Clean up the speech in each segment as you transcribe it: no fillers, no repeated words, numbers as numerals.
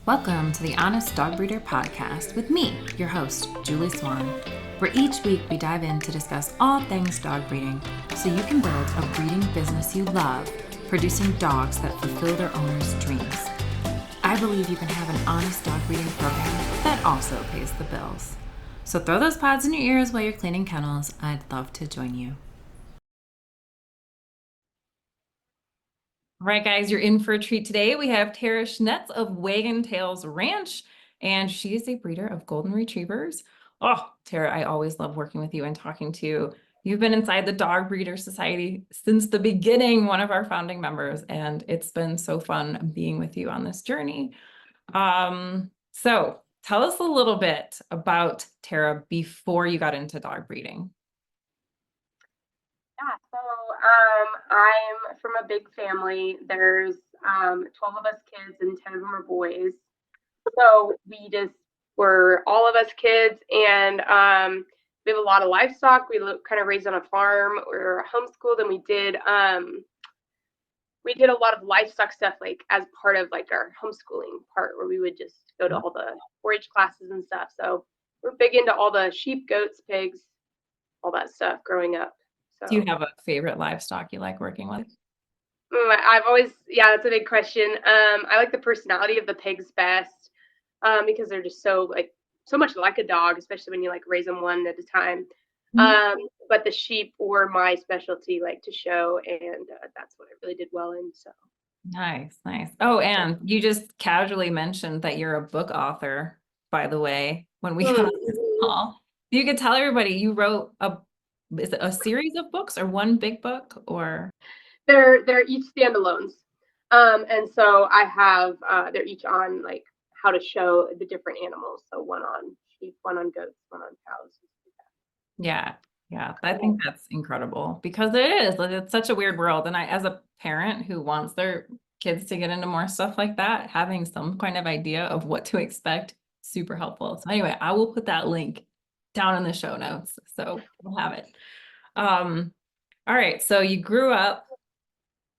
Welcome to the Honest Dog Breeder Podcast with me, your host, Julie Swan, where each week we dive in to discuss all things dog breeding so you can build a breeding business you love, producing dogs that fulfill their owners' dreams. I believe you can have an honest dog breeding program that also pays the bills. So throw those pods in your ears while you're cleaning kennels. I'd love to join you. All right, guys, you're in for a treat today. We have Tara Schnetz of Waggin Ranch, and she is a breeder of golden retrievers. Oh, Tara, I always love working with you and talking to you. You've been inside the Dog Breeder Society since the beginning, one of our founding members, and it's been so fun being with you on this journey. So tell us a little bit about Tara before you got into dog breeding. Yeah, so I'm from a big family. There's 12 of us kids and 10 of them are boys. So we just were all of us kids, and we have a lot of livestock. We kind of raised on a farm. We were homeschooled, and we did a lot of livestock stuff like as part of like our homeschooling part, where we would just go to all the 4-H classes and stuff. So we're big into all the sheep, goats, pigs, all that stuff growing up. So. Do you have a favorite livestock you like working with? That's a big question. I like the personality of the pigs best because they're just so much like a dog, especially when you like raise them one at a time. Mm-hmm. But the sheep were my specialty, like to show, and that's what I really did well in. So nice. Oh, and you just casually mentioned that you're a book author, by the way, when we got on this call. You could tell everybody you wrote is it a series of books or one big book, or? They're each standalones. And so I have they're each on like how to show the different animals. So one on sheep, one on goats, one on cows. Yeah. I think that's incredible because it's such a weird world. And I, as a parent who wants their kids to get into more stuff like that, having some kind of idea of what to expect, super helpful. So anyway, I will put that link down in the show notes so we'll have it. All right. So you grew up,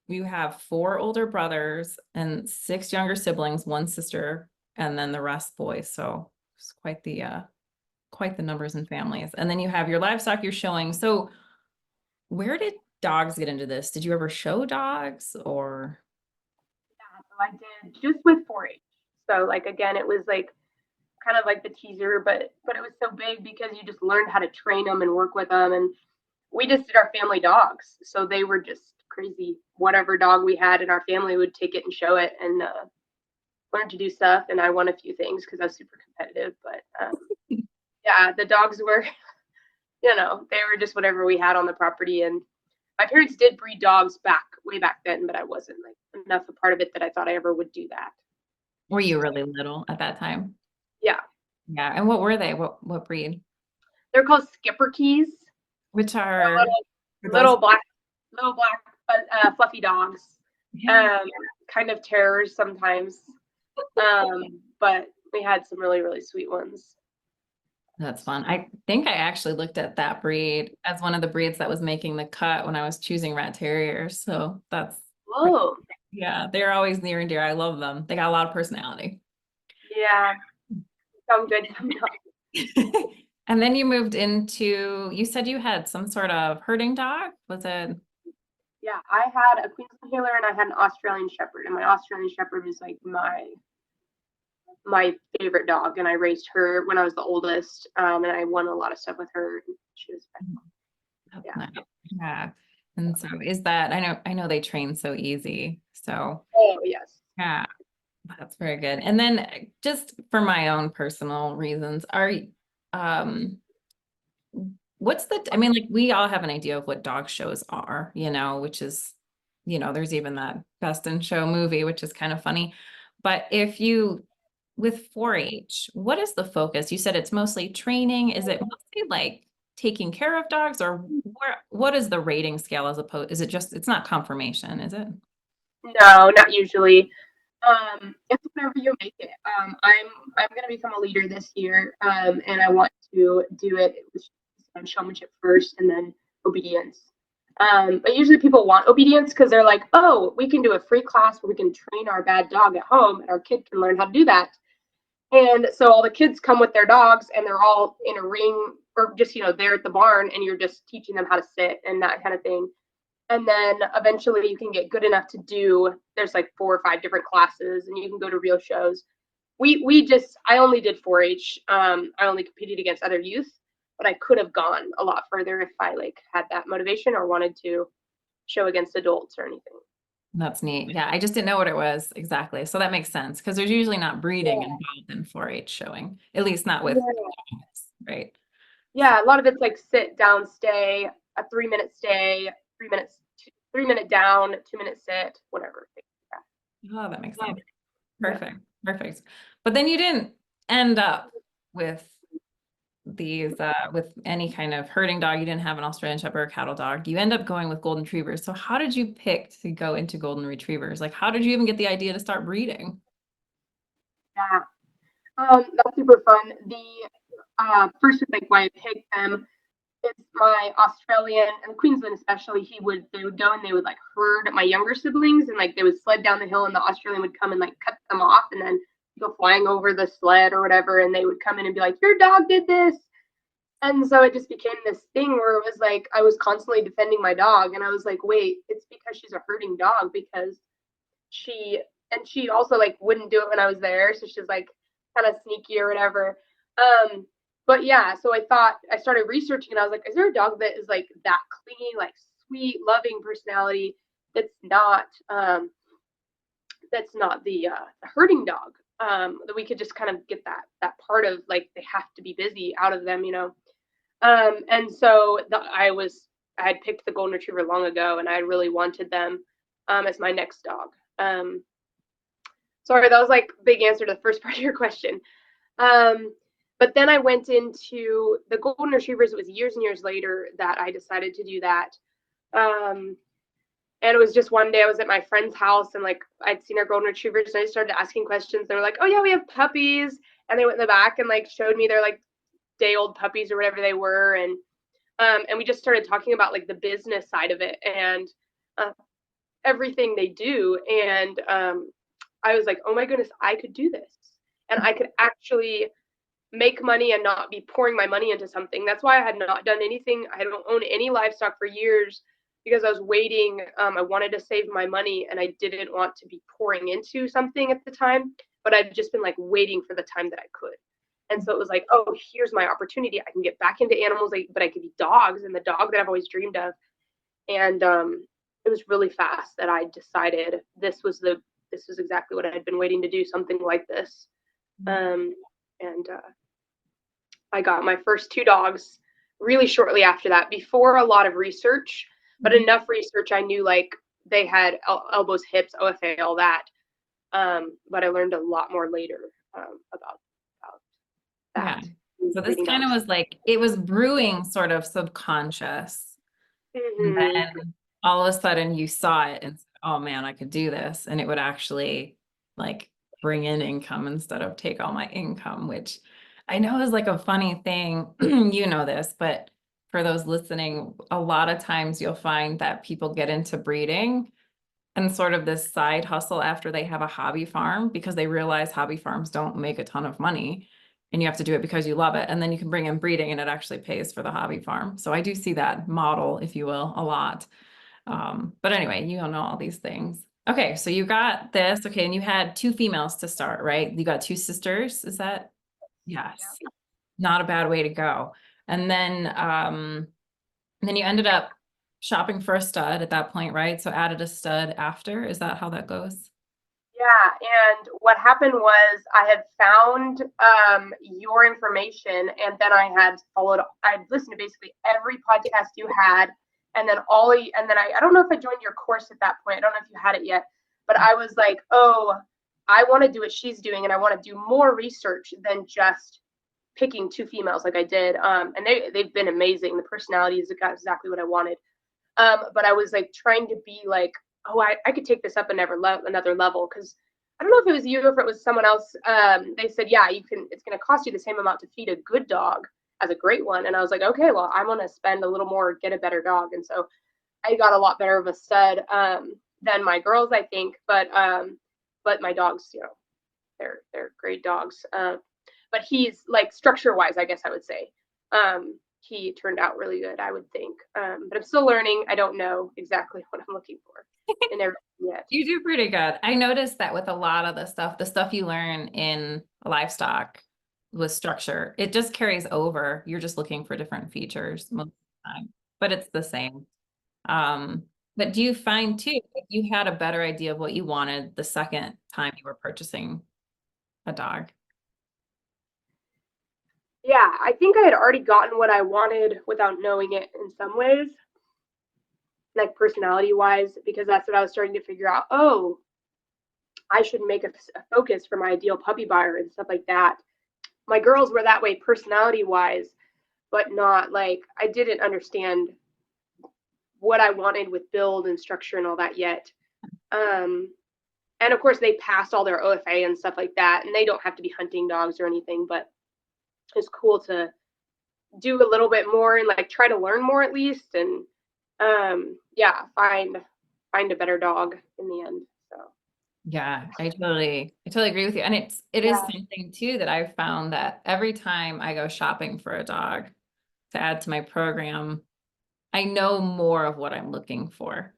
you have 4 older brothers and 6 younger siblings, 1 sister, and then the rest boys. So it's quite the numbers and families. And then you have your livestock you're showing. So where did dogs get into this? Did you ever show dogs or? Yeah, so I did just with 4-H. So like, again, it was like kind of like the teaser, but it was so big because you just learned how to train them and work with them. And we just did our family dogs. So they were just crazy. Whatever dog we had in our family would take it and show it and learn to do stuff. And I won a few things because I was super competitive. But yeah, the dogs were, they were just whatever we had on the property. And my parents did breed dogs way back then, but I wasn't like enough a part of it that I thought I ever would do that. Were you really little at that time? Yeah. Yeah. And what were they? What breed? They're called Schipperkes, which are little black, fluffy dogs. Yeah. Kind of terrors sometimes. But we had some really, really sweet ones. That's fun. I think I actually looked at that breed as one of the breeds that was making the cut when I was choosing rat terriers. So that's, yeah, they're always near and dear. I love them. They got a lot of personality. Yeah. Some good, some not. And then you moved into, you said you had some sort of herding dog, was it? Yeah, I had a Queensland Heeler and I had an Australian Shepherd, and my Australian Shepherd was like my favorite dog, and I raised her when I was the oldest, and I won a lot of stuff with her. She was fun. Yeah. Nice. Yeah. And so is that, I know they train so easy. So yes. Yeah, that's very good. And then just for my own personal reasons, like we all have an idea of what dog shows are, which is, there's even that Best in Show movie, which is kind of funny. But with 4-H, what is the focus? You said it's mostly training. Is it mostly like taking care of dogs, or what is the rating scale as opposed? Is it just, it's not conformation, is it? No, not usually. It's whatever you make it. I'm going to become a leader this year, and I want to do it with showmanship first and then obedience. But usually people want obedience because they're like, oh, we can do a free class where we can train our bad dog at home and our kid can learn how to do that. And so all the kids come with their dogs and they're all in a ring or just, there at the barn, and you're just teaching them how to sit and that kind of thing. And then eventually you can get good enough to do, there's like 4 or 5 different classes, and you can go to real shows. I only did 4-H. I only competed against other youth, but I could have gone a lot further if I had that motivation or wanted to show against adults or anything. That's neat. Yeah, I just didn't know what it was exactly. So that makes sense because there's usually not breeding Yeah. involved in 4-H showing, at least not with Yeah. dogs, right? Yeah, a lot of it's like sit down, stay, a 3-minute stay, 3 minutes, 3-minute down, 2-minute sit, whatever. Oh, that makes Yeah. sense. Perfect. Perfect. But then you didn't end up with these with any kind of herding dog. You didn't have an Australian Shepherd or cattle dog. You end up going with golden retrievers. So how did you pick to go into golden retrievers? Like how did you even get the idea to start breeding? Yeah. That's super fun. The first with why I picked them is my Australian and Queensland especially. They would go and they would herd my younger siblings, and they would sled down the hill, and the Australian would come and cut them off, and then go flying over the sled or whatever, and they would come in and be like, "Your dog did this." And so it just became this thing where it was I was constantly defending my dog, and I was like, wait, it's because she's a herding dog, because she also wouldn't do it when I was there, so she's kind of sneaky or whatever. But yeah, so I started researching, and I was like, is there a dog that is that clingy, sweet, loving personality that's not the herding dog, that we could just kind of get that part of they have to be busy out of them. And so I had picked the golden retriever long ago, and I really wanted them as my next dog. Sorry, that was big answer to the first part of your question. But then I went into the golden retrievers. It was years and years later that I decided to do that. And it was just one day I was at my friend's house, and I'd seen our golden retrievers, and I started asking questions. They were like, "Oh yeah, we have puppies," and they went in the back and showed me their day old puppies or whatever they were, and we just started talking about the business side of it and everything they do, and I was like, oh my goodness, I could do this, and I could actually make money and not be pouring my money into something. That's why I had not done anything. I don't own any livestock for years, because I was waiting. I wanted to save my money, and I didn't want to be pouring into something at the time, but I've just been waiting for the time that I could. And so it was oh, here's my opportunity. I can get back into animals, but I could be dogs, and the dog that I've always dreamed of. And it was really fast that I decided this was exactly what I had been waiting to do, something like this. And I got my first 2 dogs really shortly after that, before a lot of research, but enough research. I knew they had elbows, hips, OFA, all that. But I learned a lot more later about that. Yeah. So this kind of was it was brewing sort of subconscious. And then all of a sudden you saw it and said, oh man, I could do this. And it would actually bring in income instead of take all my income, which I know is a funny thing. You know this, but for those listening, a lot of times you'll find that people get into breeding and sort of this side hustle after they have a hobby farm, because they realize hobby farms don't make a ton of money, and you have to do it because you love it. And then you can bring in breeding and it actually pays for the hobby farm. So I do see that model, if you will, a lot. But anyway, you don't know all these things. Okay, so you got this. Okay, and you had 2 females to start, right? You got 2 sisters, is that? Yes. Yeah. Not a bad way to go. And then you ended up shopping for a stud at that point, right? So added a stud after. Is that how that goes? Yeah, and what happened was I had found your information, and then I had listened to basically every podcast you had, and then I don't know if I joined your course at that point. I don't know if you had it yet, but I was like, oh, I want to do what she's doing, and I want to do more research than just picking 2 females like I did. And they've been amazing. The personalities got exactly what I wanted. But I was trying to be oh, I could take this up another level, because I don't know if it was you or if it was someone else. They said, yeah, you can. It's going to cost you the same amount to feed a good dog as a great one. And I was like, okay, well, I'm going to spend a little more, get a better dog. And so I got a lot better of a stud than my girls, I think. But my dogs, they're great. grade dogs. But he's like structure wise, I guess I would say. He turned out really good, I would think. But I'm still learning. I don't know exactly what I'm looking for in everything yet. You do pretty good. I noticed that with a lot of the stuff you learn in livestock with structure, it just carries over. You're just looking for different features most of the time, but it's the same. But do you find too, if you had a better idea of what you wanted the second time you were purchasing a dog? Yeah, I think I had already gotten what I wanted without knowing it in some ways, like personality wise, because that's what I was starting to figure out. Oh, I should make a focus for my ideal puppy buyer and stuff like that. My girls were that way personality wise, but not like I didn't understand what I wanted with build and structure and all that yet. And of course, they passed all their OFA and stuff like that, and they don't have to be hunting dogs or anything, but it's cool to do a little bit more and like try to learn more at least, and yeah, find a better dog in the end. So Yeah, I totally agree with you. And it is yeah. something too that I've found that every time I go shopping for a dog to add to my program, I know more of what I'm looking for.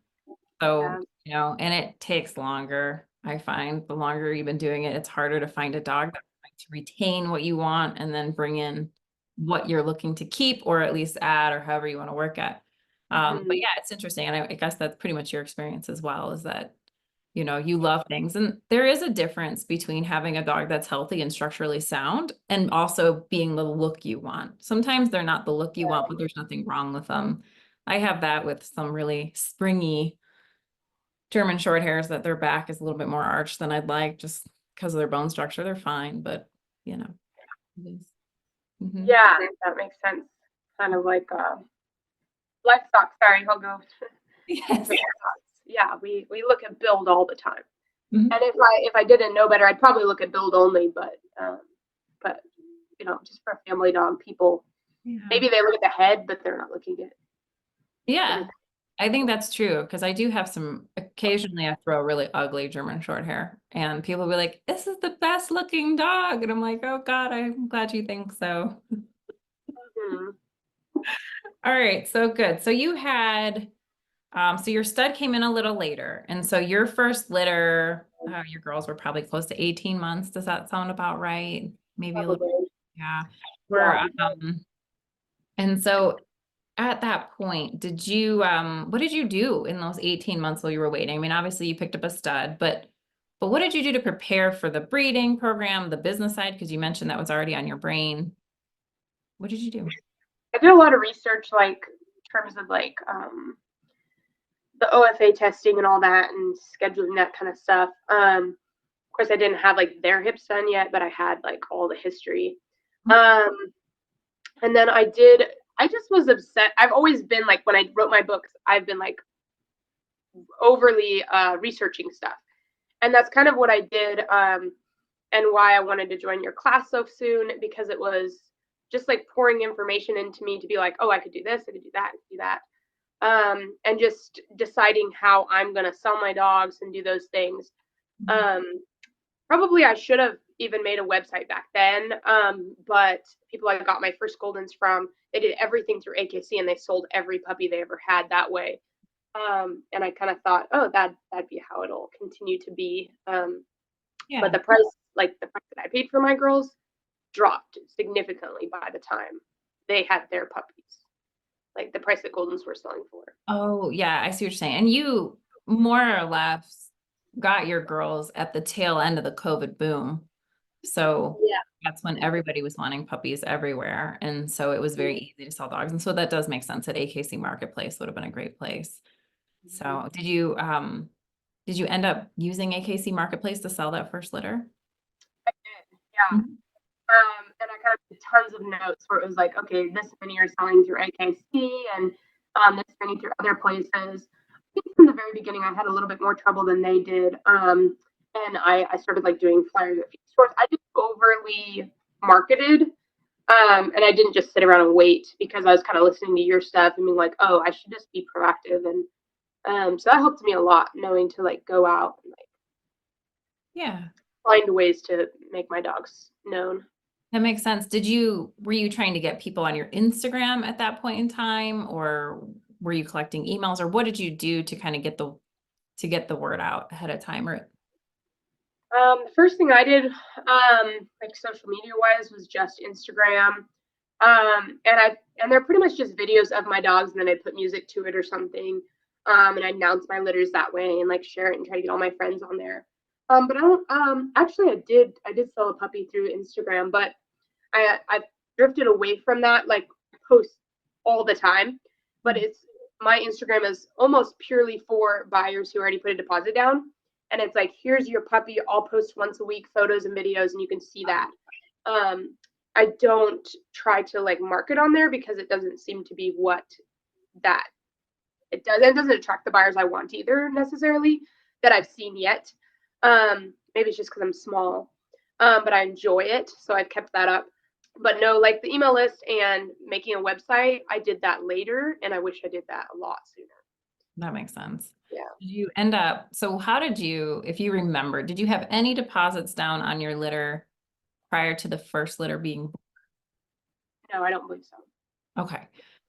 So, Yeah. and it takes longer. I find the longer you've been doing it, it's harder to find a dog that's going to retain what you want and then bring in what you're looking to keep or at least add or however you want to work at. But yeah, it's interesting. And I guess that's pretty much your experience as well, is that, you love things. And there is a difference between having a dog that's healthy and structurally sound and also being the look you want. Sometimes they're not the look you want, but there's nothing wrong with them. I have that with some really springy German short hairs that their back is a little bit more arched than I'd like just because of their bone structure. They're fine, but it is. Mhm. Yeah, that makes sense. Kind of like livestock. Sorry, I'll go. Yes. Yeah, we look at build all the time. Mhm. And if I didn't know better, I'd probably look at build only. But just for a family dog, people Yeah. maybe they look at the head, but they're not looking at. Yeah, I think that's true because I do have occasionally I throw a really ugly German short hair and people will be like, this is the best looking dog. And I'm like, oh God, I'm glad you think so. Mhm. All right, so good. So you had, so your stud came in a little later. And so your first litter, your girls were probably close to 18 months. Does that sound about right? Maybe a little, Probably. yeah. Yeah. And so at that point, what did you do in those 18 months while you were waiting? I mean, obviously you picked up a stud, but what did you do to prepare for the breeding program, the business side? Because you mentioned that was already on your brain. What did you do? I did a lot of research, like in terms of like the OFA testing and all that, and scheduling that kind of stuff. Of course, I didn't have like their hips done yet, but I had like all the history. And then I just was upset. I've always been like, when I wrote my books, I've been like overly researching stuff. And that's kind of what I did, and why I wanted to join your class so soon, because it was just like pouring information into me to be like, oh, I could do this, I could do that, I could do that. And just deciding how I'm going to sell my dogs and do those things. Probably I should have even made a website back then, but people I got my first Goldens from, they did everything through AKC and they sold every puppy they ever had that way. And I kind of thought, oh, that'd be how it'll continue to be. Yeah. But the price that I paid for my girls dropped significantly by the time they had their puppies. Like the price that Goldens were selling for. Oh, yeah, I see what you're saying. And you more or less got your girls at the tail end of the COVID boom. So Yeah. that's when everybody was wanting puppies everywhere. And so it was very easy to sell dogs. And so that does make sense that AKC Marketplace would have been a great place. So did you end up using AKC Marketplace to sell that first litter? I did, yeah. Mhm. And I kind of did tons of notes where it was like, okay, this many are selling through AKC, and this many through other places. I think from the very beginning, I had a little bit more trouble than they did. And I started like doing flyers at feed stores. I just overly marketed. And I didn't just sit around and wait, because I was kind of listening to your stuff and being like, oh, I should just be proactive. And so that helped me a lot, knowing to like go out and like. Yeah. find ways to make my dogs known. That makes sense. Were you trying to get people on your Instagram at that point in time, or were you collecting emails, or what did you do to kind of to get the word out ahead of time? Or The first thing I did, like social media wise, was just Instagram. And they're pretty much just videos of my dogs, and then I put music to it or something. And I announce my litters that way and like share it and try to get all my friends on there. But I don't actually I did sell a puppy through Instagram, but I've drifted away from that, like post all the time. But it's my Instagram is almost purely for buyers who already put a deposit down. And it's like, here's your puppy. I'll post once a week photos and videos, and you can see that. I don't try to like market on there because it doesn't seem to be what that it doesn't attract the buyers I want either necessarily that I've seen yet. Maybe it's just because I'm small, but I enjoy it, so I've kept that up. But no, like the email list and making a website, I did that later, and I wish I did that a lot sooner. that makes sense. Yeah. Did you end up, so how did you, if you remember, did you have any deposits down on your litter prior to the first litter being? No, I don't believe so. Okay.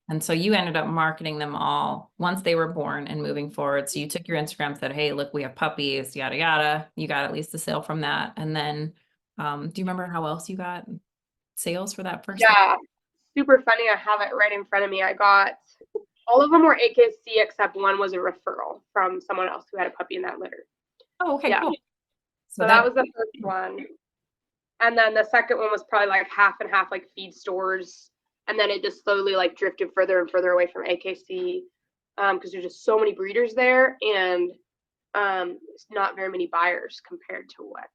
And so you ended up marketing them all once they were born and moving forward. So you took your Instagram, said, hey, look, we have puppies, yada, yada. You got at least a sale from that. And then, do you remember how else you got sales for that first? Yeah, super funny. I have it right in front of me. I got all of them were AKC except one was a referral from someone else who had a puppy in that litter. Oh, okay, Yeah. cool. So that was the first one. And then the second one was probably like half and half, like feed stores. And then it just slowly like drifted further and further away from AKC because there's just so many breeders there, and it's not very many buyers compared to what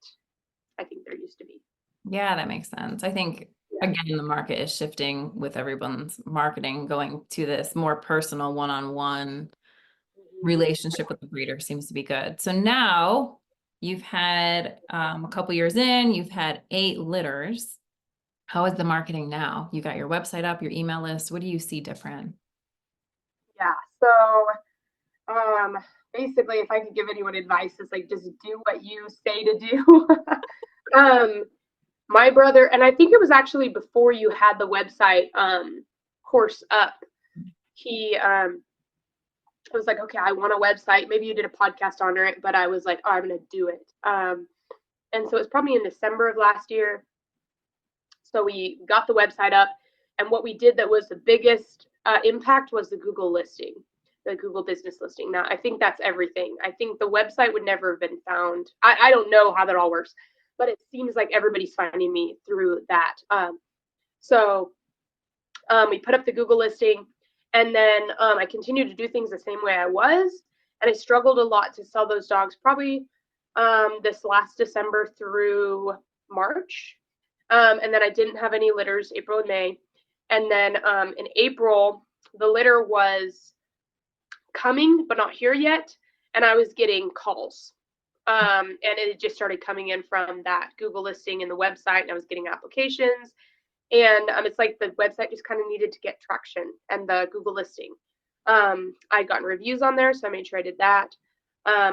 I think there used to be. Yeah, that makes sense. I think, again, the market is shifting with everyone's marketing going to this more personal one-on-one relationship with the breeder seems to be good. So now you've had a couple years in, you've had 8 litters. How is the marketing now? You got your website up, your email list. What do you see different? Yeah. So basically, if I could give anyone advice, it's like just do what you say to do. My brother, and I think it was actually before you had the website course up, he was like, okay, I want a website. Maybe you did a podcast on it, but I was like, oh, I'm going to do it. And so it was probably in December of last year. So we got the website up, and what we did that was the biggest impact was the Google listing, the Google business listing. Now, I think that's everything. I think the website would never have been found. I don't know how that all works, but it seems like everybody's finding me through that. So we put up the Google listing, and then I continued to do things the same way I was, and I struggled a lot to sell those dogs probably this last December through March. And then I didn't have any litters April and May. And then in April, the litter was coming, but not here yet. And I was getting calls. And it just started coming in from that Google listing and the website, and I was getting applications. And it's like the website just kind of needed to get traction, and the Google listing. I'd gotten reviews on there, so I made sure I did that.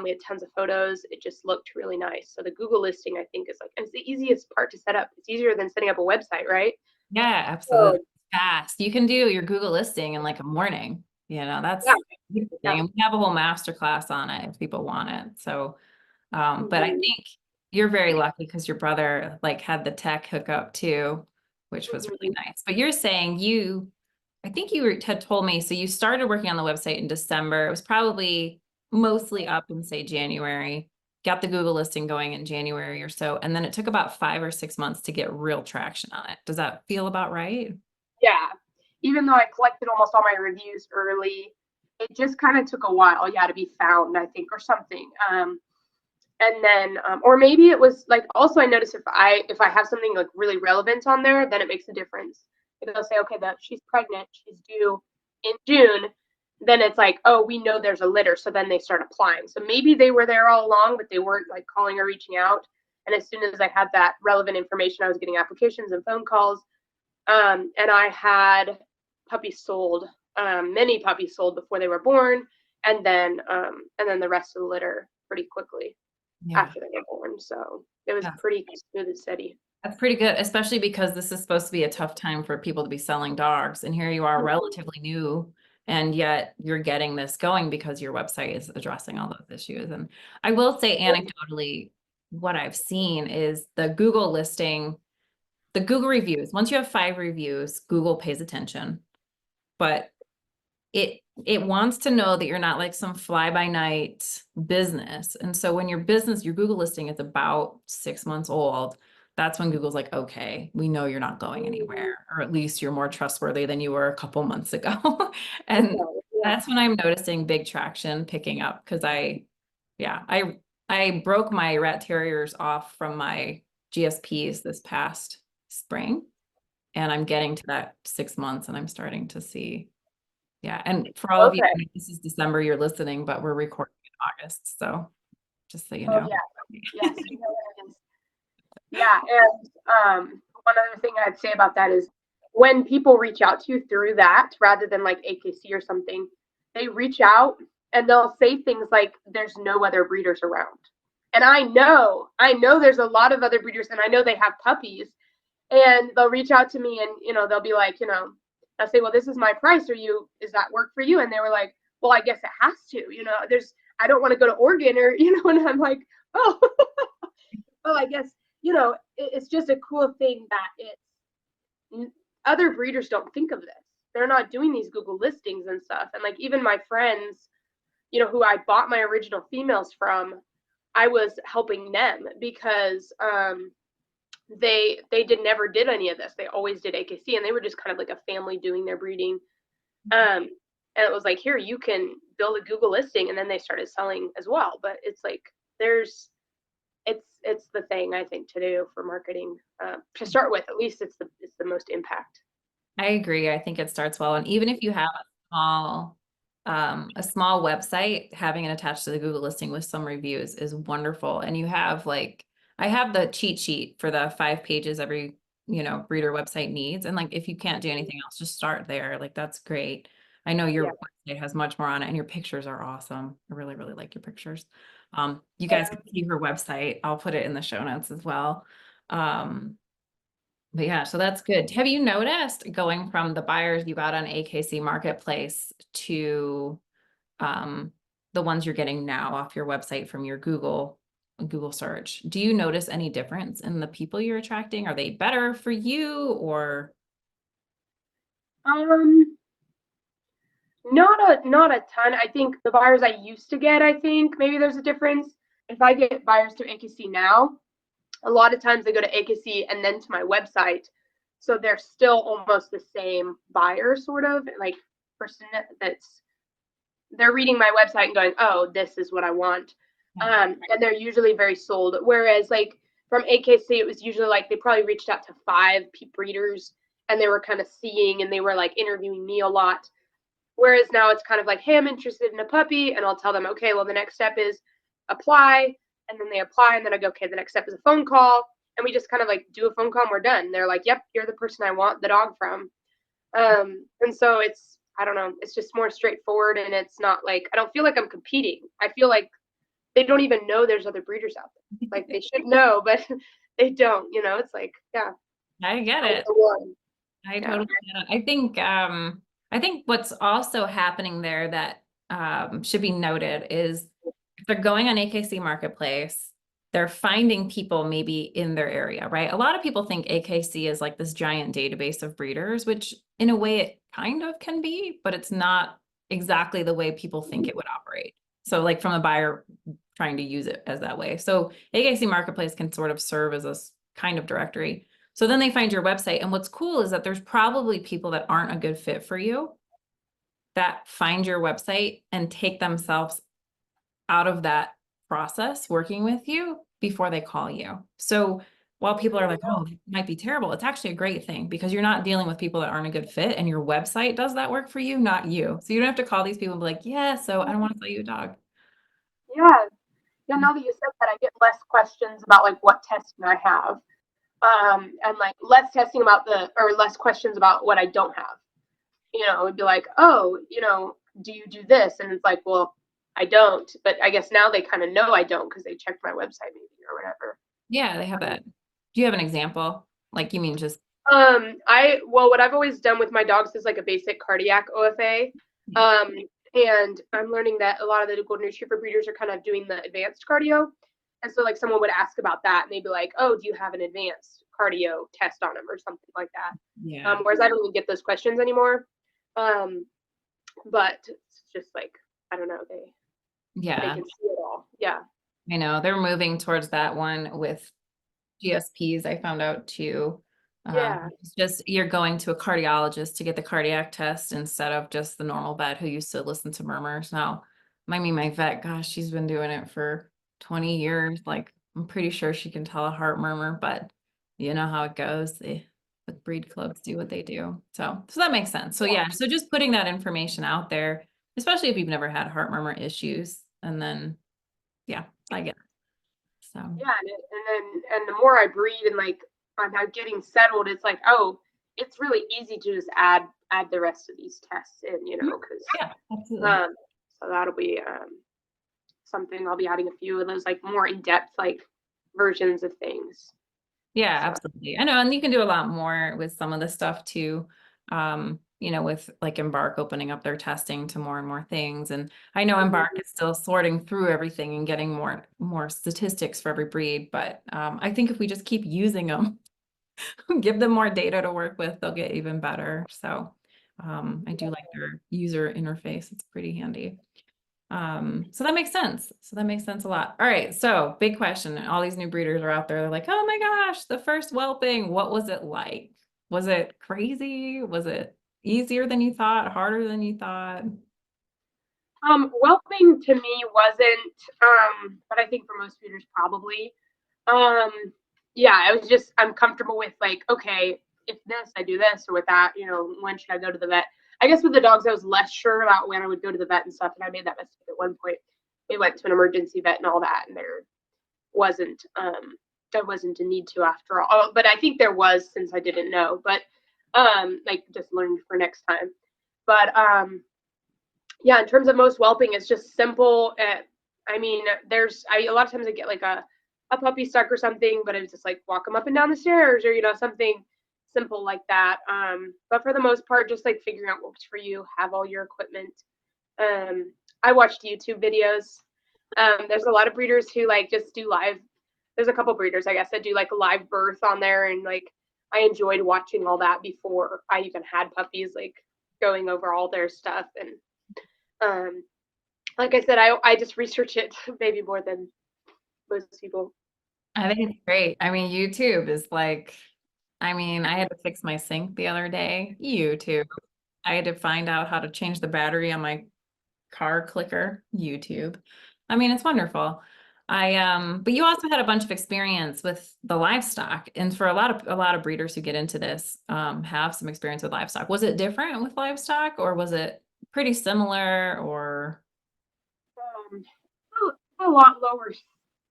We had tons of photos. It just looked really nice. So the Google listing, I think, is like, it's the easiest part to set up. It's easier than setting up a website, right? Yeah, absolutely. Fast. You can do your Google listing in like a morning. That's a beautiful thing. And we have a whole masterclass on it if people want it. So, but I think you're very lucky because your brother like had the tech hookup too, which was really nice. But you're saying I think you had told me, so you started working on the website in December. It was probably mostly up in say January, got the Google listing going in January or so. And then it took about 5 or 6 months to get real traction on it. Does that feel about right? Yeah. Even though I collected almost all my reviews early, it just kind of took a while, to be found, I think, or something. And then, or maybe it was like, also I noticed if I have something like really relevant on there, then it makes a difference. If they'll say, okay, that she's pregnant, she's due in June, then it's like, oh, we know there's a litter. So then they start applying. So maybe they were there all along, but they weren't like calling or reaching out. And as soon as I had that relevant information, I was getting applications and phone calls. And I had puppies sold, many puppies sold before they were born. And then the rest of the litter pretty quickly. Yeah. after they were born. So it was Yeah. pretty smooth and steady. That's pretty good, especially because this is supposed to be a tough time for people to be selling dogs. And here you are relatively new, and yet you're getting this going because your website is addressing all those issues. And I will say anecdotally, what I've seen is the Google listing, the Google reviews. Once you have 5 reviews, Google pays attention. But it wants to know that you're not like some fly by night business. And so when your business, your Google listing is about 6 months old, that's when Google's like, okay, we know you're not going anywhere, or at least you're more trustworthy than you were a couple months ago. And Yeah. that's when I'm noticing big traction picking up because yeah, I broke my rat terriers off from my GSPs this past spring, and I'm getting to that 6 months, and I'm starting to see. Yeah, and for all of you, Okay. this is December you're listening, but we're recording in August, so just so you Oh know. yeah. Yes. Yeah. And one other thing I'd say about that is when people reach out to you through that, rather than like AKC or something, they reach out and they'll say things like, "There's no other breeders around." And I know there's a lot of other breeders, and I know they have puppies, and they'll reach out to me, and they'll be like, I'll say, "Well, this is my price. Is that work for you?" And they were like, "Well, I guess it has to. I don't want to go to Oregon, or And I'm like, "Oh, well, I guess it's just a cool thing that other breeders don't think of this. They're not doing these Google listings and stuff. And like even my friends, who I bought my original females from, I was helping them because they never did any of this. They always did AKC, and they were just kind of like a family doing their breeding. And it was like, here, you can build a Google listing, and then they started selling as well. But it's like it's the thing I think to do for marketing to start with. At least it's the most impact. I agree. I think it starts well. And even if you have a small website, having it attached to the Google listing with some reviews is wonderful. And you have like, I have the cheat sheet for the 5 pages every, breeder website needs. And like, if you can't do anything else, just start there. Like, that's great. I know Yeah. your website has much more on it, and your pictures are awesome. I really, really like your pictures. You guys can see her website. I'll put it in the show notes as well. But yeah, so that's good. Have you noticed going from the buyers you got on AKC Marketplace to the ones you're getting now off your website from your Google search? Do you notice any difference in the people you're attracting? Are they better for you or? Um, not a ton. I think the buyers I used to get, I think maybe there's a difference. If I get buyers through AKC now, a lot of times they go to AKC and then to my website. So they're still almost the same buyer, sort of like person they're reading my website and going, "Oh, this is what I want." And they're usually very sold. Whereas like from AKC, it was usually like they probably reached out to 5 breeders, and they were kind of seeing, and they were like interviewing me a lot. Whereas now it's kind of like, "Hey, I'm interested in a puppy," and I'll tell them, "Okay, well, the next step is apply." And then they apply, and then I go, "Okay, the next step is a phone call." And we just kind of like do a phone call, and we're done. They're like, "Yep, you're the person I want the dog from." And so I don't know, it's just more straightforward, and it's not like, I don't feel like I'm competing. I feel like they don't even know there's other breeders out there. Like they should know, but they don't, it's like, yeah, I get I'm it. the one. I Yeah. totally get it. I think what's also happening there that should be noted is if they're going on AKC Marketplace, they're finding people maybe in their area, right? A lot of people think AKC is like this giant database of breeders, which in a way it kind of can be, but it's not exactly the way people think it would operate. So like from a buyer trying to use it as that way. So AKC Marketplace can sort of serve as a kind of directory. So then they find your website. And what's cool is that there's probably people that aren't a good fit for you that find your website and take themselves out of that process working with you before they call you. So while people are like, oh, it might be terrible, it's actually a great thing because you're not dealing with people that aren't a good fit, and your website does that work for you, not you. So you don't have to call these people and be like, yeah, so I don't want to sell you a dog. Yeah. Yeah. Now that you said that, I get less questions about like what testing I have. And like less questions about what I don't have. It would be like, "Oh, do you do this?" And it's like, well, I don't, but I guess now they kind of know I don't because they checked my website maybe or whatever. Yeah, they have that. Do you have an example? Like, you mean just What I've always done with my dogs is like a basic cardiac OFA. And I'm learning that a lot of the golden retriever breeders are kind of doing the advanced cardio. And so like someone would ask about that and they'd be like, oh, do you have an advanced cardio test on them or something like that? yeah. Whereas I don't even get those questions anymore. But it's just like, I don't know, they Yeah. can see it all. Yeah. I know they're moving towards that one with GSPs. I found out too. Yeah. It's just you're going to a cardiologist to get the cardiac test instead of just the normal vet who used to listen to murmurs. Now, my vet, gosh, she's been doing it for 20 years. Like, I'm pretty sure she can tell a heart murmur, but you know how it goes. The breed clubs do what they do. So that makes sense. So yeah, so just putting that information out there, especially if you've never had heart murmur issues, and then yeah, I get it. So Yeah, and the more I breed and like I'm now getting settled, it's like, oh, it's really easy to just add the rest of these tests in, because yeah, absolutely. so that'll be something I'll be adding a few of those like more in depth like versions of things. Yeah, So absolutely. I know, and you can do a lot more with some of the stuff too. With like Embark opening up their testing to more and more things. And I know Embark is still sorting through everything and getting more statistics for every breed. But I think if we just keep using them, give them more data to work with, they'll get even better. So I do like their user interface. It's pretty handy. So that makes sense. So that makes sense a lot. All right. So big question. All these new breeders are out there. They're like, oh my gosh, the first whelping, what was it like? Was it crazy? Was it easier than you thought? Harder than you thought? whelping to me wasn't but I think for most breeders probably. Um yeah, I was just I'm comfortable with like, okay, if this, I do this, or with that, when should I go to the vet? I guess with the dogs, I was less sure about when I would go to the vet and stuff, and I made that mistake at one point. We went to an emergency vet and all that, and there wasn't a need to after all. Oh, but I think there was since I didn't know, but like just learned for next time. But yeah, in terms of most whelping, it's just simple. I mean, a lot of times I get like a puppy stuck or something, but it's just like walk them up and down the stairs or something simple like that. But for the most part, just like figuring out what works for you, have all your equipment. I watched YouTube videos. There's a lot of breeders who like just do live. There's a couple breeders, I guess, that do like a live birth on there, and like I enjoyed watching all that before I even had puppies, like going over all their stuff. And like I said, I just research it maybe more than most people. I think it's great. I mean, YouTube is like, I had to fix my sink the other day. YouTube. I had to find out how to change the battery on my car clicker. YouTube. It's wonderful. But you also had a bunch of experience with the livestock, and for a lot of breeders who get into this, have some experience with livestock. Was it different with livestock, or was it pretty similar, or? Um, a lot lower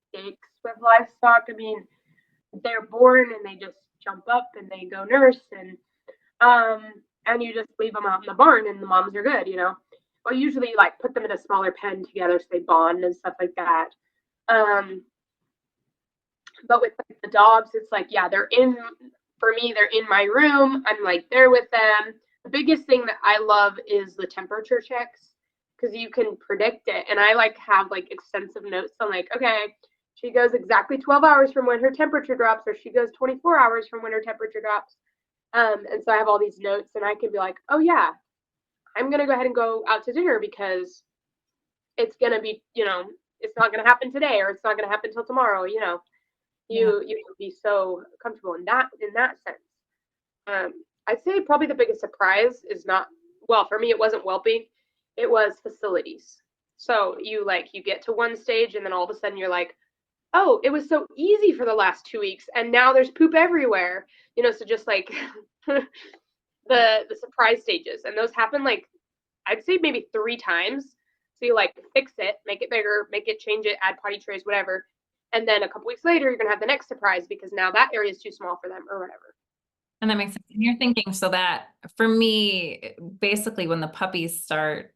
stakes with livestock. I mean, they're born and they just jump up and they go nurse, um and you just leave them out in the barn and the moms are good. Well, usually like put them in a smaller pen together so they bond and stuff like that. Um, but with like, the dogs, it's like, yeah, for me, they're in my room. I'm like there with them. The biggest thing that I love is the temperature checks because you can predict it. And I like have like extensive notes on like, okay, she goes exactly 12 hours from when her temperature drops, or she goes 24 hours from when her temperature drops. And so I have all these notes and I can be like, oh yeah, I'm going to go ahead and go out to dinner because it's going to be, it's not going to happen today, or it's not going to happen till tomorrow. You can be so comfortable in that sense. I'd say probably the biggest surprise is not, well, for me, it wasn't whelping. It was facilities. So you get to one stage and then all of a sudden you're like, oh, it was so easy for the last 2 weeks and now there's poop everywhere. So just like the surprise stages. And those happen like, I'd say maybe 3 times. So you like fix it, make it bigger, change it, add potty trays, whatever. And then a couple weeks later, you're going to have the next surprise because now that area is too small for them or whatever. And that makes sense. And you're thinking, so that for me, basically when the puppies start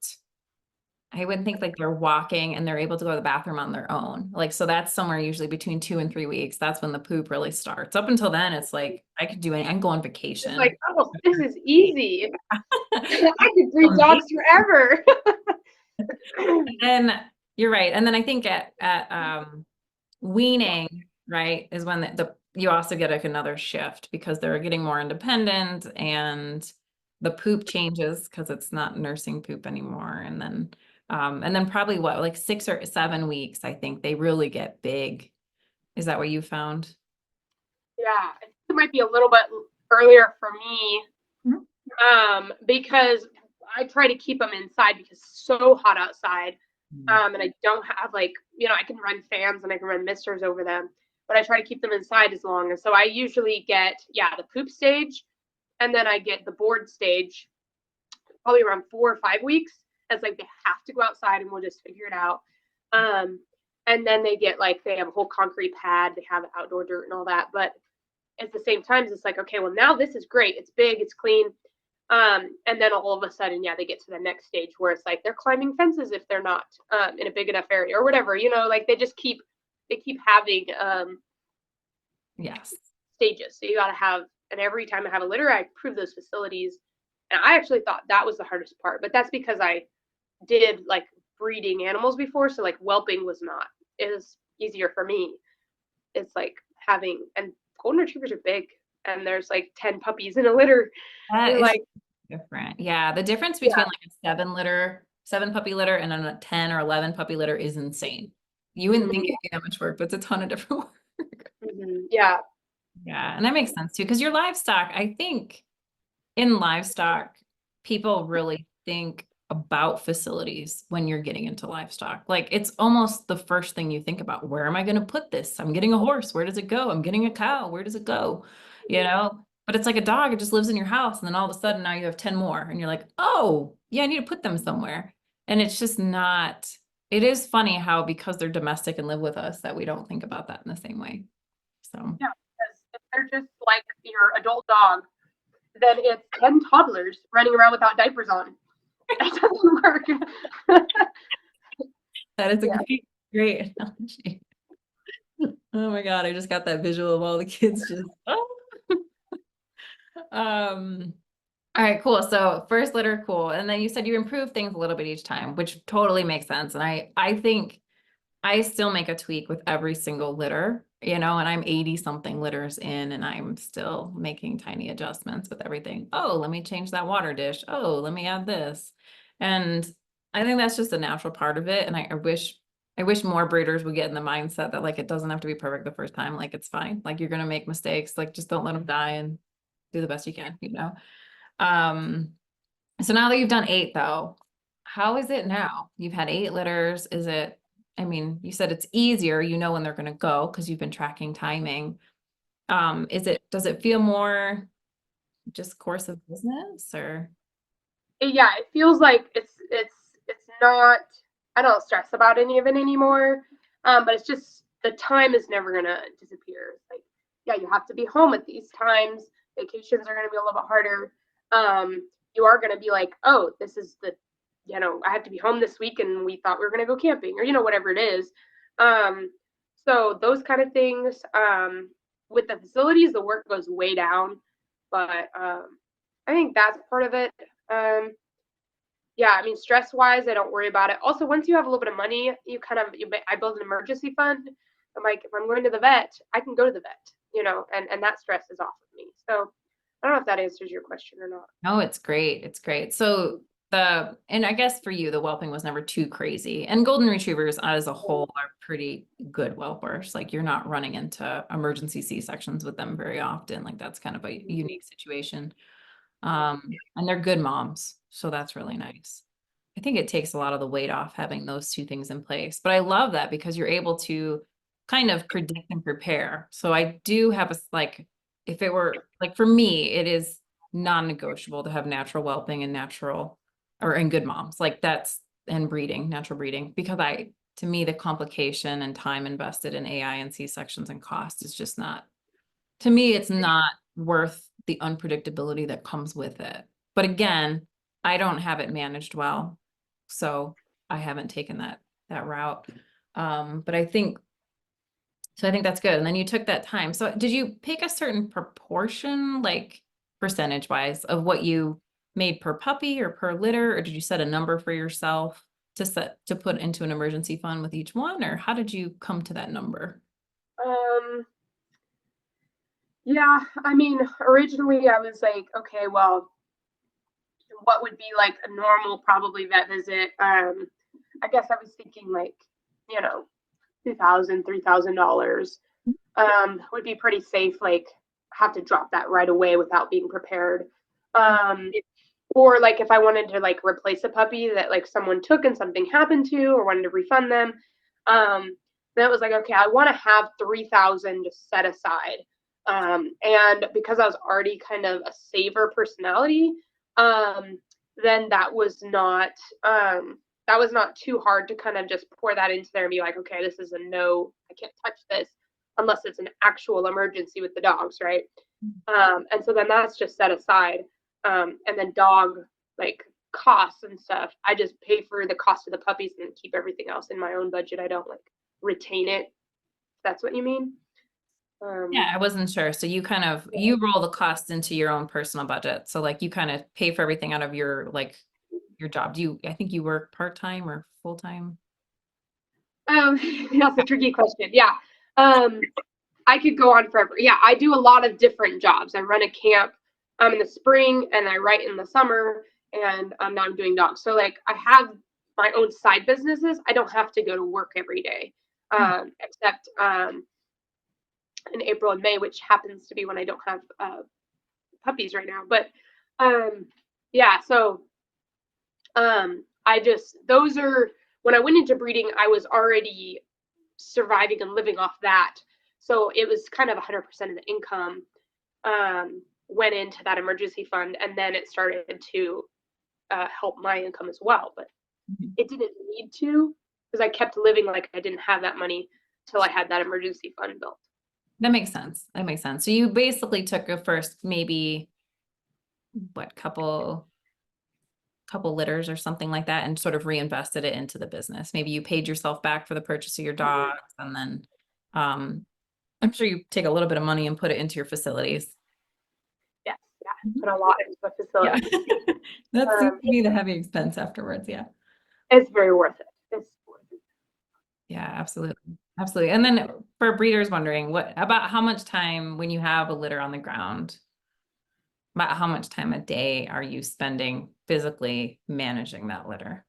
I would think like they're walking and they're able to go to the bathroom on their own. Like, so that's somewhere usually between 2 and 3 weeks. That's when the poop really starts. Up until then, it's like I could do anything. I can go on It's like, vacation. oh, this is easy. I could breed dogs forever. And you're right. And then I think at weaning, right, is when the you also get like another shift because they're getting more independent and the poop changes because it's not nursing poop anymore. And then probably what, like 6 or 7 weeks, I think they really get big. Is that what you found? Yeah, I think it might be a little bit earlier for me, Mhm. because I try to keep them inside because it's so hot outside. And I don't have like, I can run fans and I can run misters over them, but I try to keep them inside as long. And so I usually get, the poop stage, and then I get the board stage probably around 4 or 5 weeks. As like they have to go outside and we'll just figure it out. And then they get like they have a whole concrete pad, they have outdoor dirt and all that. But at the same time, it's like, okay, well now this is great. It's big, it's clean. And then all of a sudden, they get to the next stage where it's like they're climbing fences if they're not in a big enough area or whatever, like they keep having Yes. stages. So you got to have, and every time I have a litter, I prove those facilities. And I actually thought that was the hardest part, but that's because I did like breeding animals before. So like whelping was not, it was easier for me. It's like and golden retrievers are big and there's like 10 puppies in a litter. That You're is like, different. Yeah. The difference yeah. between like a 7 puppy litter and a 10 or 11 puppy litter is insane. You wouldn't think Mhm. it'd be that much work, but it's a ton of different work. Yeah. Yeah. And that makes sense too. Because your livestock, I think in livestock, people really think about facilities when you're getting into livestock. Like it's almost the first thing you think about. Where am I going to put this? I'm getting a horse. Where does it go? I'm getting a cow. Where does it go? You know? But it's like a dog, it just lives in your house. And then all of a sudden now you have 10 more. And you're like, oh, yeah, I need to put them somewhere. And it's just not, it is funny how because they're domestic and live with us that we don't think about that in the same way. So Yeah. Because if they're just like your adult dog, then it's 10 toddlers running around without diapers on. That doesn't work. that is a Yeah. great analogy. Oh my God, I just got that visual of all the kids just, oh. Um, all right, cool. So first litter, cool. And then you said you improve things a little bit each time, which totally makes sense. And I think I still make a tweak with every single litter, and I'm 80 something litters in and I'm still making tiny adjustments with everything. Oh, let me change that water dish. Oh, let me add this. And I think that's just a natural part of it. And I wish more breeders would get in the mindset that like it doesn't have to be perfect the first time. Like it's fine. Like you're gonna make mistakes. Like just don't let them die and do the best you can. Um, so now that you've done 8 though, how is it now? You've had 8 litters. I mean, you said it's easier, when they're gonna go because you've been tracking timing. Does it feel more just course of business or? Yeah, it feels like it's not, I don't stress about any of it anymore. But it's just the time is never gonna disappear. It's like, yeah, you have to be home at these times. Vacations are gonna be a little bit harder. You are gonna be like, oh, this is I have to be home this week and we thought we were gonna go camping or whatever it is. Um, so those kind of things. With the facilities, the work goes way down, but I think that's part of it. Um, yeah, I mean, stress wise, I don't worry about it. Also, once you have a little bit of money, I build an emergency fund. I'm like, if I'm going to the vet, I can go to the vet, and that stress is off of me. So I don't know if that answers your question or not. No, it's great. It's great. So and I guess for you, the whelping was never too crazy. And golden retrievers as a whole are pretty good whelpers. Like you're not running into emergency C-sections with them very often. Like that's kind of a unique situation. And they're good moms. So that's really nice. I think it takes a lot of the weight off having those two things in place. But I love that because you're able to kind of predict and prepare. So I do have if it were like for me, it is non-negotiable to have natural whelping and and good moms. Like that's and breeding, natural breeding, because to me, the complication and time invested in AI and C-sections and cost is just not, to me, it's not worth the unpredictability that comes with it. But again, I don't have it managed well. So I haven't taken that route. But I think that's good. And then you took that time. So did you pick a certain proportion, like percentage wise, of what you made per puppy or per litter, or did you set a number for yourself to put into an emergency fund with each one, or how did you come to that number? Um, yeah, I mean, originally I was like, okay, well, what would be like a normal probably vet visit? I guess I was thinking like, you know, $2,000, $3,000 would be pretty safe. Like, have to drop that right away without being prepared. Or like if I wanted to like replace a puppy that like someone took and something happened to, or wanted to refund them, then it was like, okay, I want to have 3,000 just set aside. And because I was already kind of a saver personality, then that was not too hard to kind of just pour that into there and be like, okay, this is a no, I can't touch this unless it's an actual emergency with the dogs, right? And so then that's just set aside. And then dog like costs and stuff, I just pay for the cost of the puppies and keep everything else in my own budget. I don't like retain it. If that's what you mean. Yeah, I wasn't sure. So you roll the cost into your own personal budget. So like you kind of pay for everything out of your job. I think you work part-time or full-time? That's a tricky question. Yeah. I could go on forever. Yeah, I do a lot of different jobs. I run a camp in the spring and I write in the summer, and now I'm doing dogs. So like I have my own side businesses. I don't have to go to work every day, except in April and May, which happens to be when I don't have puppies right now. But yeah, so those are when I went into breeding, I was already surviving and living off that. So it was kind of 100% of the income went into that emergency fund, and then it started to help my income as well. But it didn't need to, because I kept living like I didn't have that money till I had that emergency fund built. That makes sense. That makes sense. So you basically took a first maybe couple litters or something like that and sort of reinvested it into the business. Maybe you paid yourself back for the purchase of your dogs, and then I'm sure you take a little bit of money and put it into your facilities. Yes, yeah, put a lot into the facility. Yeah. That seems to be the heavy expense afterwards. Yeah. It's very worth it. It's worth it. Yeah, absolutely. Absolutely. And then for breeders wondering, what about how much time when you have a litter on the ground, about how much time a day are you spending physically managing that litter?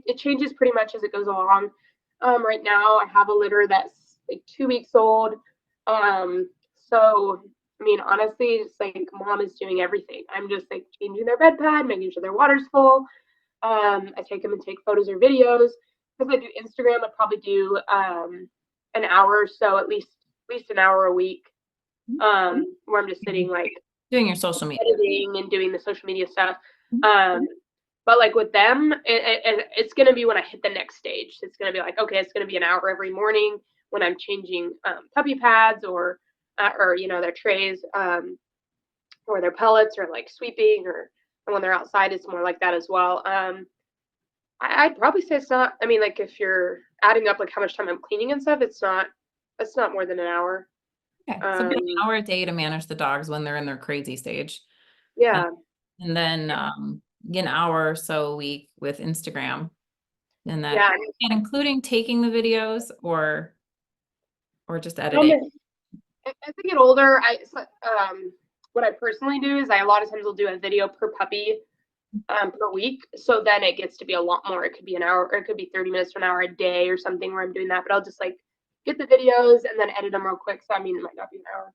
It changes pretty much as it goes along. Right now I have a litter that's like 2 weeks old. So I mean, honestly, it's like mom is doing everything. I'm just like changing their bed pad, making sure their water's full. I take them and take photos or videos. Because I do Instagram, I probably do an hour or so, at least an hour a week. Where I'm just sitting like doing your social media, editing and doing the social media stuff. But like with them, it's going to be when I hit the next stage. It's going to be like, okay, it's going to be an hour every morning when I'm changing puppy pads or their trays or their pellets, or like sweeping, or when they're outside, it's more like that as well. I'd probably say it's not. I mean, like if you're adding up like how much time I'm cleaning and stuff, it's not more than an hour. Okay, so about an hour a day to manage the dogs when they're in their crazy stage. Yeah. And then an hour or so a week with Instagram. And that, Yeah. and including taking the videos or just editing. As I get older, what I personally do is I a lot of times will do a video per puppy per week. So then it gets to be a lot more. It could be an hour, or it could be 30 minutes to an hour a day or something where I'm doing that. But I'll just like get the videos and then edit them real quick. So I mean, it might not be an hour,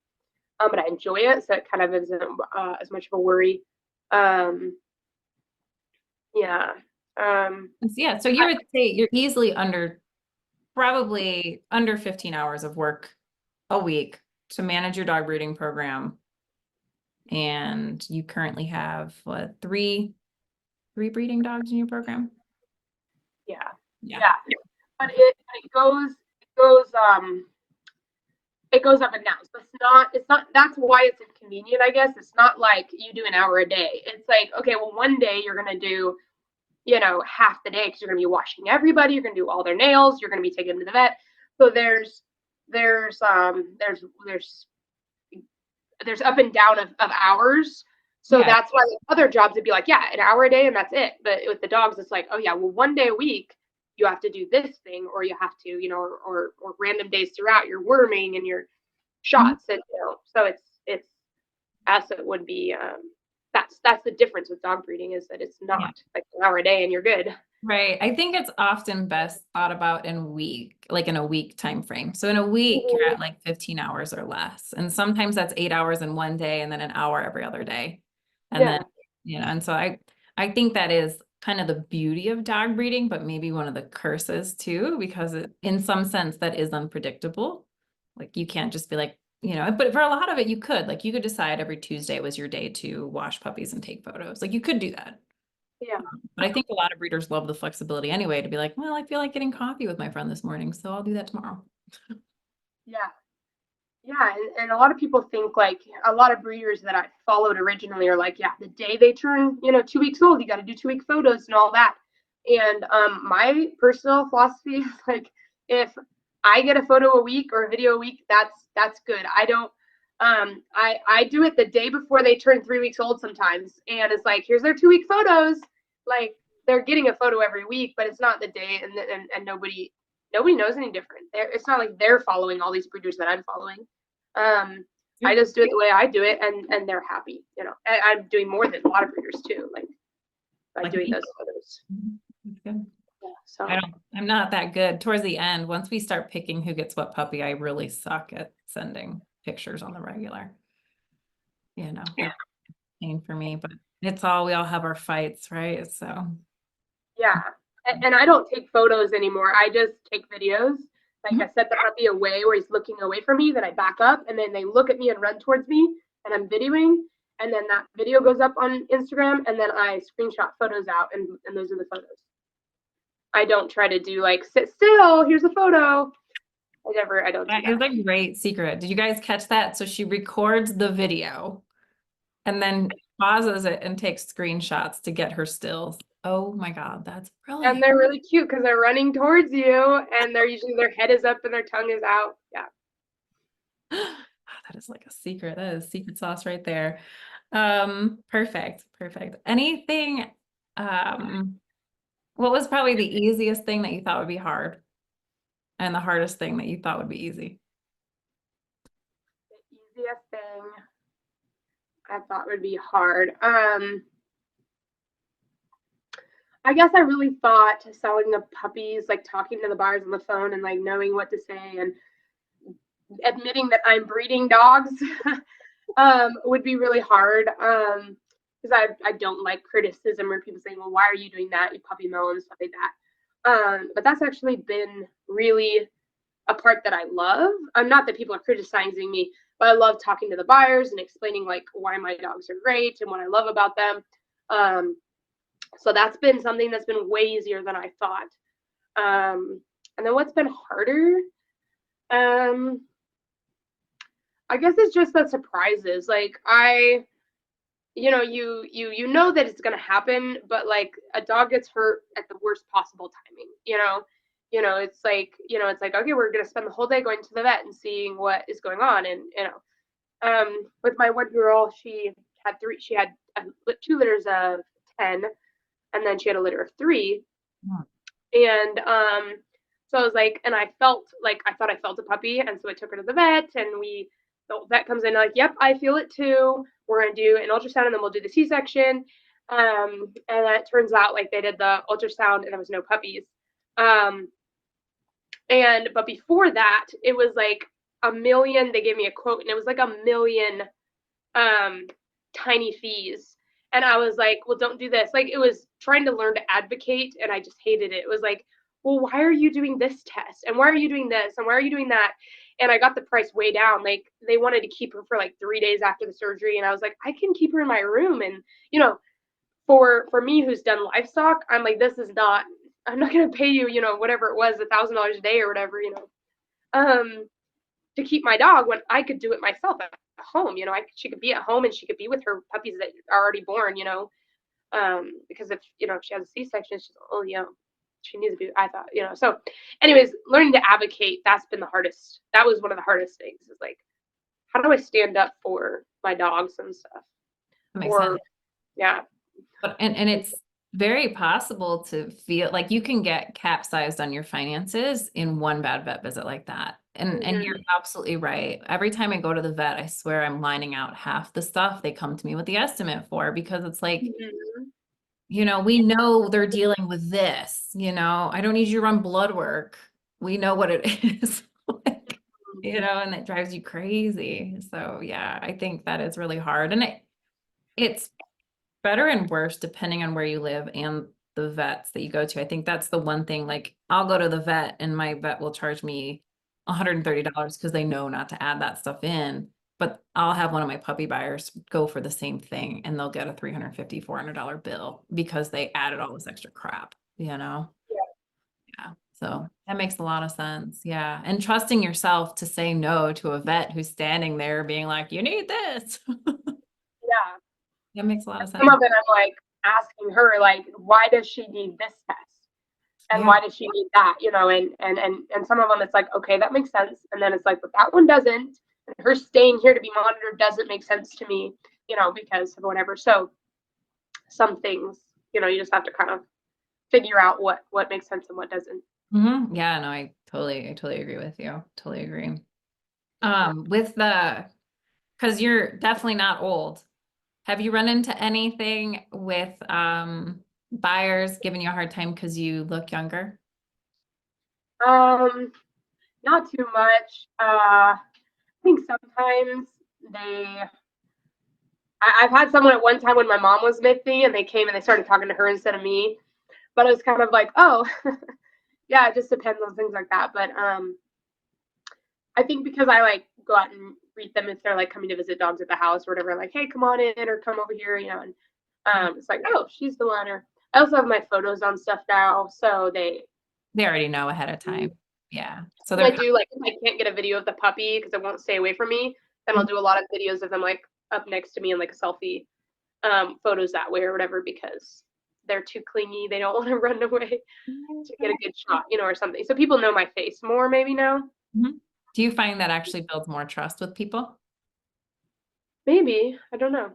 but I enjoy it, so it kind of isn't as much of a worry. Yeah. Yeah. So you would say you're easily probably under 15 hours of work a week to manage your dog breeding program. And you currently have what, three breeding dogs in your program? Yeah. Yeah. But it goes up and down. So not, that's why it's inconvenient, I guess. It's not like you do an hour a day. It's like, okay, well, one day you're going to do, half the day because you're going to be washing everybody. You're going to do all their nails. You're going to be taking them to the vet. So there's up and down of hours. So Yeah. that's why with other jobs it'd be like, yeah, an hour a day and that's it. But with the dogs, it's like, oh yeah, well, one day a week you have to do this thing, or you have to, or random days throughout you're worming and your Mhm. shots, and so it's as it would be. That's the difference with dog breeding, is that it's Yeah. not like an hour a day and you're good. Right. I think it's often best thought about in a week time frame. So in a week, you're Mhm. at like 15 hours or less. And sometimes that's 8 hours in one day and then an hour every other day. And then, Yeah, and so I think that is kind of the beauty of dog breeding, but maybe one of the curses too, because in some sense that is unpredictable. Like you can't just be like, but for a lot of it, you could decide every Tuesday was your day to wash puppies and take photos. Like you could do that. yeah, But I think a lot of breeders love the flexibility anyway to be like, well, I feel like getting coffee with my friend this morning, so I'll do that tomorrow. yeah. Yeah, and a lot of people think, like, a lot of breeders that I followed originally are like, yeah, the day they turn, 2 weeks old, you got to do 2 week photos and all that. And my personal philosophy is like, if I get a photo a week or a video a week, that's good. I don't. I do it the day before they turn 3 weeks old sometimes, and it's like, here's their 2 week photos. Like, they're getting a photo every week, but it's not the day, and nobody knows any different. It's not like they're following all these breeders that I'm following. I Good. just do it the way I do it, and they're happy. And I'm doing more than a lot of breeders too, like by Like doing me. those photos. That's good. Yeah, so I'm not that good. Towards the end, once we start picking who gets what puppy, I really suck at sending pictures on the regular. It's pain for me, but we all have our fights, right? So, yeah, and I don't take photos anymore. I just take videos. Like, mhm. I set the puppy away where he's looking away from me. Then I back up, and then they look at me and run towards me, and I'm videoing. And then that video goes up on Instagram, and then I screenshot photos out, and those are the photos. I don't try to do like, sit still, here's a photo. I don't do That is that. a great secret. Did you guys catch that? So she records the video and then pauses it and takes screenshots to get her stills. Oh my God, that's And brilliant. they're really cute because they're running towards you, and they're usually, their head is up and their tongue is out. Yeah. That is like a secret. That is secret sauce right there. Perfect, perfect. Anything, what was probably the easiest thing that you thought would be hard and the hardest thing that you thought would be easy? The easiest thing I thought would be hard. I guess I really thought selling the puppies, like talking to the buyers on the phone and like knowing what to say and admitting that I'm breeding dogs would be really hard. Because I don't like criticism or people saying, well, why are you doing that? You puppy mill and stuff like that. But that's actually been really a part that I love. I'm not that people are criticizing me, but I love talking to the buyers and explaining like why my dogs are great and what I love about them. So that's been something that's been way easier than I thought. And then what's been harder? Um, I guess it's just the surprises. Like, you know that it's gonna happen, but like a dog gets hurt at the worst possible timing. It's like, okay, we're gonna spend the whole day going to the vet and seeing what is going on, and with my one girl, she had 2 litters of 10, and then she had a litter of 3, Hmm. and so I was like, and I felt like I thought I felt a puppy, and so I took her to the vet, and the vet comes in like, yep, I feel it too. We're gonna do an ultrasound, and then we'll do the C-section. And then it turns out like they did the ultrasound, and there was no puppies. Um, but before that, it was like a million. They gave me a quote, and it was like a million tiny fees. And I was like, well, don't do this. Like, it was trying to learn to advocate, and I just hated it. It was like, well, why are you doing this test? And why are you doing this? And why are you doing that? And I got the price way down. Like, they wanted to keep her for like 3 days after the surgery. And I was like, I can keep her in my room. And, for me who's done livestock, I'm like, I'm not going to pay you, whatever it was, $1,000 a day or whatever. Um, to keep my dog when I could do it myself at home. She could be at home and she could be with her puppies that are already born, because if she has a C-section, she's, oh, she needs to be, I thought, so anyways, learning to advocate, that's been the hardest. That was one of the hardest things, is like, how do I stand up for my dogs and stuff? That makes sense. Yeah. But, and it's very possible to feel like you can get capsized on your finances in one bad vet visit like that. And you're absolutely right. Every time I go to the vet, I swear I'm lining out half the stuff they come to me with the estimate for, because it's like, we know they're dealing with this, I don't need you to run blood work. We know what it is. Like, and it drives you crazy. So yeah, I think that is really hard. And it's better and worse depending on where you live and the vets that you go to. I think that's the one thing, like I'll go to the vet and my vet will charge me $130 because they know not to add that stuff in. But I'll have one of my puppy buyers go for the same thing and they'll get a $350, $400 bill because they added all this extra crap, Yeah. Yeah. So that makes a lot of sense. Yeah. And trusting yourself to say no to a vet who's standing there being like, you need this. Yeah. That makes a lot of sense. Some of it I'm like asking her, like, why does she need this test? And why does she need that? And some of them it's like, okay, that makes sense. And then it's like, but that one doesn't. And her staying here to be monitored doesn't make sense to me, because of whatever. So some things, you just have to kind of figure out what makes sense and what doesn't. Yeah, no, I totally agree with you. Totally agree. Because you're definitely not old. Have you run into anything with buyers giving you a hard time because you look younger? Not too much. I think sometimes I've had someone at one time when my mom was with me and they came and they started talking to her instead of me. But it was kind of like, oh, yeah, it just depends on things like that. But I think because I like go out and greet them if they're like coming to visit dogs at the house or whatever, like, hey, come on in or come over here, and it's like, oh, she's the one. Or I also have my photos on stuff now, so they already know ahead of time. Yeah. So I do, like, if I can't get a video of the puppy because it won't stay away from me, then I'll do a lot of videos of them like up next to me and like a selfie photos that way or whatever, because they're too clingy. They don't want to run away to get a good shot, or something. So people know my face more maybe now. Do you find that actually builds more trust with people? Maybe. I don't know.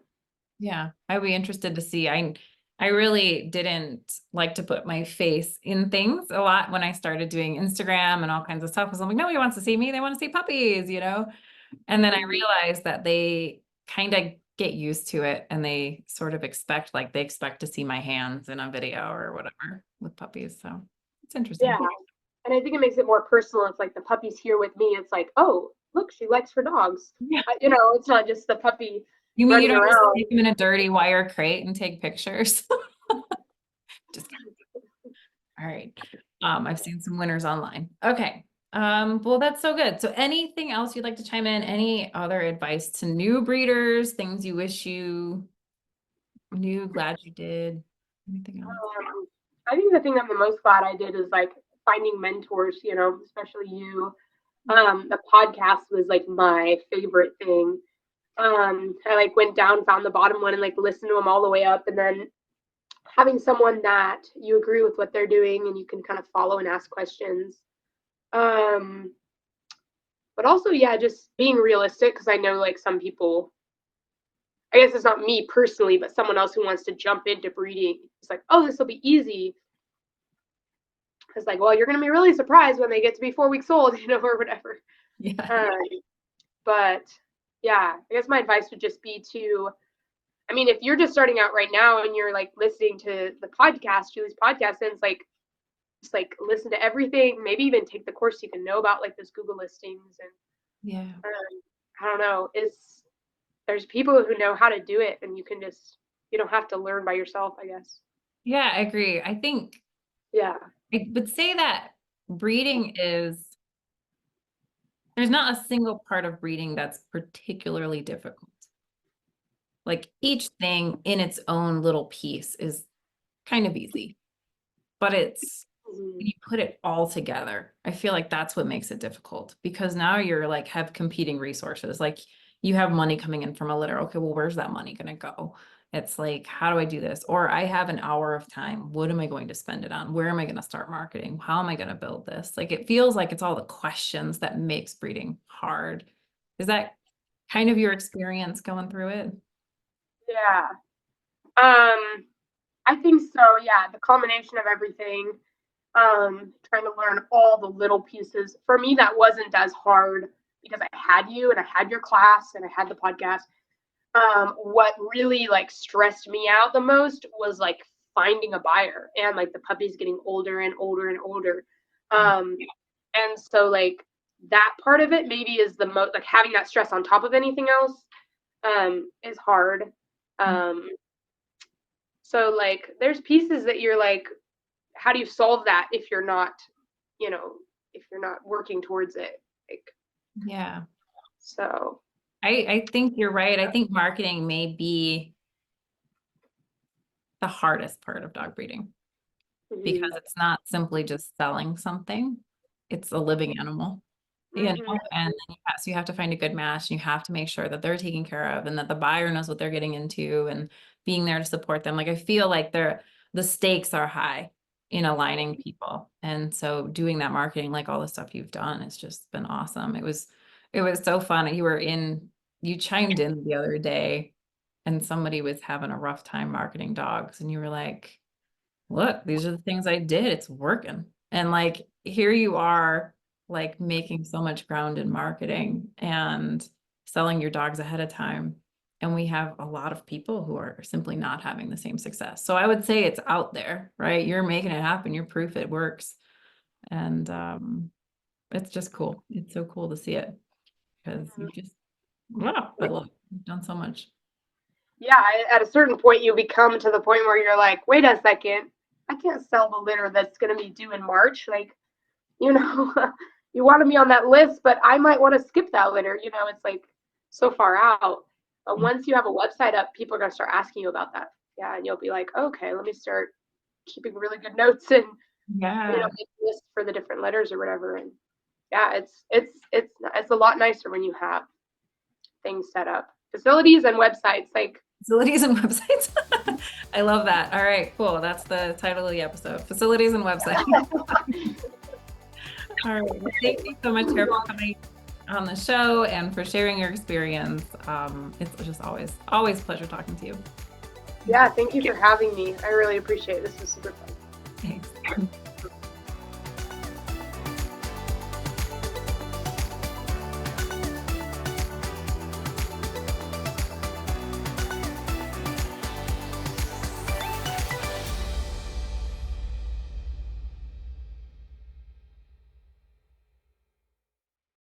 Yeah, I'd be interested to see. I really didn't like to put my face in things a lot when I started doing Instagram and all kinds of stuff, because I'm like, nobody wants to see me. They want to see puppies, And then I realized that they kind of get used to it and they sort of expect to see my hands in a video or whatever with puppies. So it's interesting. Yeah. And I think it makes it more personal. It's like the puppy's here with me. It's like, oh, look, she likes her dogs. Yeah. It's not just the puppy. You mean you don't just around. take them in a dirty wire crate and take pictures? Just kidding. All right. I've seen some winners online. Okay. Well, that's so good. So anything else you'd like to chime in? Any other advice to new breeders? Things you wish you knew, glad you did? Anything else? I think the thing I'm the most glad I did is like finding mentors, especially you. The podcast was like my favorite thing. I like went down, found the bottom one and like listened to them all the way up, and then having someone that you agree with what they're doing and you can kind of follow and ask questions. But also, yeah, just being realistic, because I know like some people, I guess it's not me personally, but someone else who wants to jump into breeding. It's like, oh, this will be easy. It's like, well, you're going to be really surprised when they get to be 4 weeks old, or whatever. Yeah. But yeah, I guess my advice would just be to, I mean, if you're just starting out right now and you're like listening to the podcast, Julie's podcast, then it's like, just like listen to everything, maybe even take the course so you can know about like those Google listings. And Yeah. I don't know, there's people who know how to do it, and you don't have to learn by yourself, I guess. Yeah, I agree. I think Yeah. I would say that breeding there's not a single part of breeding that's particularly difficult. Like each thing in its own little piece is kind of easy, but it's when you put it all together, I feel like that's what makes it difficult, because now you're like have competing resources. Like you have money coming in from a litter. Okay, well, where's that money going to go? It's like, how do I do this? Or I have an hour of time. What am I going to spend it on? Where am I going to start marketing? How am I going to build this? Like it feels like it's all the questions that makes breeding hard. Is that kind of your experience going through it? Yeah. I think so. Yeah, the combination of everything. Trying to learn all the little pieces. For me, that wasn't as hard because I had you and I had your class and I had the podcast. What really like stressed me out the most was like finding a buyer and like the puppies getting older and older and older. And so like that part of it maybe is the most like having that stress on top of anything else is hard. So like there's pieces that you're like, how do you solve that if you're not, if you're not working towards it? Like, Yeah. so I think you're right. I think marketing may be the hardest part of dog breeding, because it's not simply just selling something. It's a living animal, and then so you have to find a good match, and you have to make sure that they're taken care of and that the buyer knows what they're getting into and being there to support them. Like I feel like the stakes are high in aligning people. And so doing that marketing, like all the stuff you've done, has just been awesome. It was so fun. You chimed in the other day and somebody was having a rough time marketing dogs, and you were like, look, these are the things I did. It's working. And like, here you are, like making so much ground in marketing and selling your dogs ahead of time. And we have a lot of people who are simply not having the same success. So I would say it's out there, right? You're making it happen. You're proof it works. And it's just cool. It's so cool to see it, because you just, wow, but look, you've done so much. yeah, at a certain point you become to the point where you're like, wait a second, I can't sell the litter that's going to be due in March. Like, you know, you wanted me on that list, but I might want to skip that litter. It's like so far out. But once you have a website up, people are going to start asking you about that. Yeah, and you'll be like, okay, let me start keeping really good notes and Yeah. make lists for the different letters or whatever. And yeah, it's a lot nicer when you have things set up, facilities and websites. Like Facilities and websites. I love that. All right, cool. That's the title of the episode. Facilities and websites. All right. Well, thank you so much, Tara, for coming on the show and for sharing your experience. It's just always a pleasure talking to you. Yeah, thank you for having me. I really appreciate it. This was super fun. Thanks.